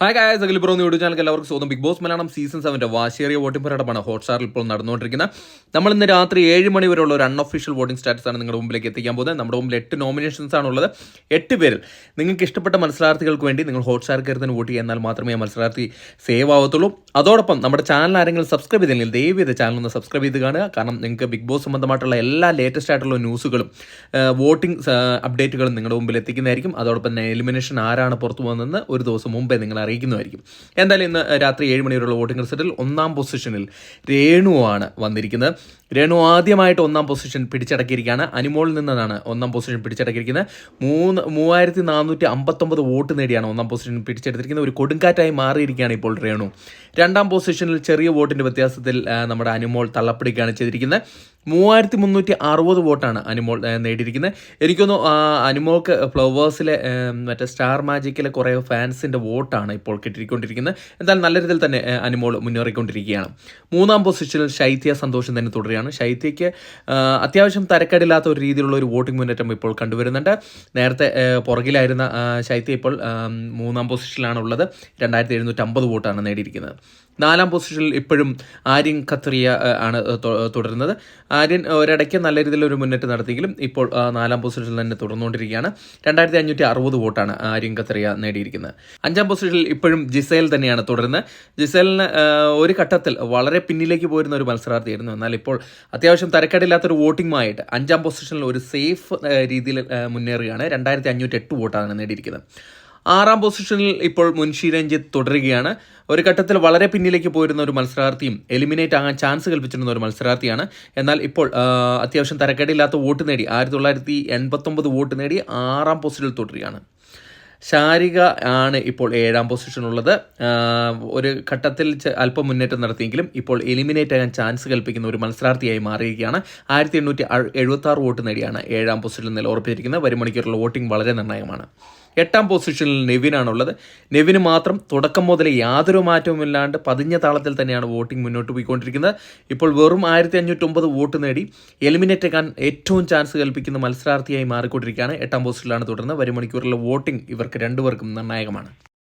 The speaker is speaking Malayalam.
Hi guys, Akhil bro YouTube channel എല്ലാവർക്കും സ്വന്തം ബിഗ് ബോസ് മലയാളം സീസൺ 7 വാശിയേറിയ വോട്ടിംഗ് പോരാട്ടമാണ് ഹോട്ട്സ്റ്റാറിൽ ഇപ്പോൾ നടന്നുകൊണ്ടിരിക്കുന്നത്. നമ്മൾ ഇന്ന് രാത്രി 7 മണി വരെയുള്ള ഒരു അൺഒഫീഷ്യൽ വോട്ടിംഗ് സ്റ്റാറ്റസ് ആണ് നിങ്ങളുടെ മുമ്പിലേക്ക് എത്തിക്കാൻ പോകുന്നത്. നമ്മുടെ മുമ്പിൽ 8 നോമിനേഷൻസ് ആണുള്ളത്. 8 പേരിൽ നിങ്ങൾക്ക് ഇഷ്ടപ്പെട്ട മത്സരാർത്ഥികൾക്ക് വേണ്ടി നിങ്ങൾ ഹോട്ട്സ്റ്റാർ കയറി തന്നെ വോട്ട് ചെയ്താൽ മാത്രമേ ആ മത്സരാർത്ഥി സേവ് ആവത്തുള്ളൂ. അതോടൊപ്പം നമ്മുടെ ചാനൽ ആരെങ്കിലും സബ്സ്ക്രൈബ് ചെയ്തില്ലെങ്കിൽ ദയവ് ചെയ്ത് ചാനൽ ഒന്ന് സബ്സ്ക്രൈബ് ചെയ്ത് കാണുക. കാരണം നിങ്ങൾക്ക് ബിഗ് ബോസ് സംബന്ധമായിട്ടുള്ള എല്ലാ ലേറ്റസ്റ്റ് ആയിട്ടുള്ള ന്യൂസുകളും വോട്ടിംഗ് അപ്ഡേറ്റുകളും നിങ്ങളുടെ മുമ്പിൽ എത്തിക്കുന്നതായിരിക്കും. അതോടൊപ്പം തന്നെ എലിമിനേഷൻ ആരാണ് പുറത്തു പോകുന്നതെന്ന് ഒരു ദിവസം മുമ്പേ നിങ്ങൾ അറിയിക്കുന്നതായിരിക്കും. എന്തായാലും ഇന്ന് രാത്രി 7 മണിവരെയുള്ള വോട്ടിംഗ് റിസൾട്ടിൽ 1ാം പൊസിഷനിൽ രേണുവാണ് വന്നിരിക്കുന്നത്. രേണു ആദ്യമായിട്ട് 1ാം പൊസിഷൻ പിടിച്ചടക്കിയിരിക്കുകയാണ്. അനിമോളിൽ നിന്നാണ് 1ാം പൊസിഷൻ പിടിച്ചടക്കിയിരിക്കുന്നത്. 3459 വോട്ട് നേടിയാണ് 1ാം പൊസിഷൻ പിടിച്ചെടുത്തിരിക്കുന്നത്. ഒരു കൊടുങ്കാറ്റായി മാറിയിരിക്കുകയാണ് ഇപ്പോൾ രേണു. 2ാം പൊസിഷനിൽ ചെറിയ വോട്ടിൻ്റെ വ്യത്യാസത്തിൽ നമ്മുടെ അനിമോൾ തള്ളപ്പിടിക്കുകയാണ് ചെയ്തിരിക്കുന്നത്. 3360 വോട്ടാണ് അനിമോൾ നേടിയിരിക്കുന്നത്. എനിക്കൊന്നു അനിമോൾക്ക് ഫ്ലവേഴ്സിലെ മറ്റേ സ്റ്റാർ മാജിക്കിലെ കുറേ ഫാൻസിൻ്റെ വോട്ടാണ് ഇപ്പോൾ കിട്ടിക്കൊണ്ടിരിക്കുന്നത്. എന്തായാലും നല്ല രീതിയിൽ തന്നെ അനിമോൾ മുന്നേറിക്കൊണ്ടിരിക്കുകയാണ്. 3ാം പൊസിഷനിൽ ശൈത്യ സന്തോഷം തന്നെ തുടരുകയാണ്. ശൈത്യയ്ക്ക് അത്യാവശ്യം തരക്കേടില്ലാത്ത ഒരു രീതിയിലുള്ള ഒരു വോട്ടിംഗ് മുന്നേറ്റം ഇപ്പോൾ കണ്ടുവരുന്നുണ്ട്. നേരത്തെ പുറകിലായിരുന്ന ശൈത്യ ഇപ്പോൾ 3ാം പൊസിഷനിലാണുള്ളത്. 2750 വോട്ടാണ് നേടിയിരിക്കുന്നത്. 4ാം പൊസിഷനിൽ ഇപ്പോഴും ആര്യൻ ഖത്രിയ ആണ് തുടരുന്നത്. ആര്യൻ ഒരിടയ്ക്ക് നല്ല രീതിയിലൊരു മുന്നേറ്റം നടത്തിയെങ്കിലും ഇപ്പോൾ 4ാം പൊസിഷനിൽ തന്നെ തുടർന്നുകൊണ്ടിരിക്കുകയാണ്. 2560 വോട്ടാണ് ആര്യൻ ഖത്രിയ നേടിയിരിക്കുന്നത്. 5ാം പൊസിഷനിൽ ഇപ്പോഴും ജിസേൽ തന്നെയാണ് തുടരുന്നത്. ജിസേലിന് ഒരു ഘട്ടത്തിൽ വളരെ പിന്നിലേക്ക് പോരുന്ന ഒരു മത്സരാർത്ഥിയായിരുന്നു. എന്നാൽ ഇപ്പോൾ അത്യാവശ്യം തരക്കേടില്ലാത്തൊരു വോട്ടിംഗുമായിട്ട് 5ാം പൊസിഷനിൽ ഒരു സേഫ് രീതിയിൽ മുന്നേറുകയാണ്. 2508 വോട്ടാണ് നേടിയിരിക്കുന്നത്. 6ാം പൊസിഷനിൽ ഇപ്പോൾ മുൻഷി രഞ്ജിത്ത് തുടരുകയാണ്. ഒരു ഘട്ടത്തിൽ വളരെ പിന്നിലേക്ക് പോയിരുന്ന ഒരു മത്സരാർത്ഥിയും എലിമിനേറ്റ് ആകാൻ ചാൻസ് കൽപ്പിച്ചിരുന്ന ഒരു മത്സരാർത്ഥിയാണ്. എന്നാൽ ഇപ്പോൾ അത്യാവശ്യം തരക്കേടില്ലാത്ത വോട്ട് നേടി 1989 വോട്ട് നേടി 6ാം പൊസിഷനിൽ തുടരുകയാണ്. ശാരിക ആണ് ഇപ്പോൾ 7ാം പൊസിഷനുള്ളത്. ഒരു ഘട്ടത്തിൽ അല്പം മുന്നേറ്റം നടത്തിയെങ്കിലും ഇപ്പോൾ എലിമിനേറ്റ് ആകാൻ ചാൻസ് കൽപ്പിക്കുന്ന ഒരു മത്സരാർത്ഥിയായി മാറിയിരിക്കുകയാണ്. 1876 വോട്ട് നേടിയാണ് 7ാം പൊസിഷനിൽ നിലയുറപ്പിച്ചിരിക്കുന്നത്. വരും മണിക്കൂറുള്ള വോട്ടിംഗ് വളരെ നിർണായകമാണ്. 8ാം പൊസിഷനിൽ നെവിനാണുള്ളത്. നെവിന് മാത്രം തുടക്കം മുതലേ യാതൊരു മാറ്റവുമില്ലാണ്ട് പതിഞ്ഞ താളത്തിൽ തന്നെയാണ് വോട്ടിംഗ് മുന്നോട്ട് പോയിക്കൊണ്ടിരിക്കുന്നത്. ഇപ്പോൾ വെറും 1509 വോട്ട് നേടി എലിമിനേറ്റ് ആക്കാൻ ഏറ്റവും ചാൻസ് കൽപ്പിക്കുന്ന മത്സരാർത്ഥിയായി മാറിക്കൊണ്ടിരിക്കുകയാണ്. 8ാം പൊസിഷനിലാണ് തുടർന്ന്. വരും മണിക്കൂറിലെ വോട്ടിംഗ് ഇവർക്ക് രണ്ടുപേർക്കും നിർണായകമാണ്.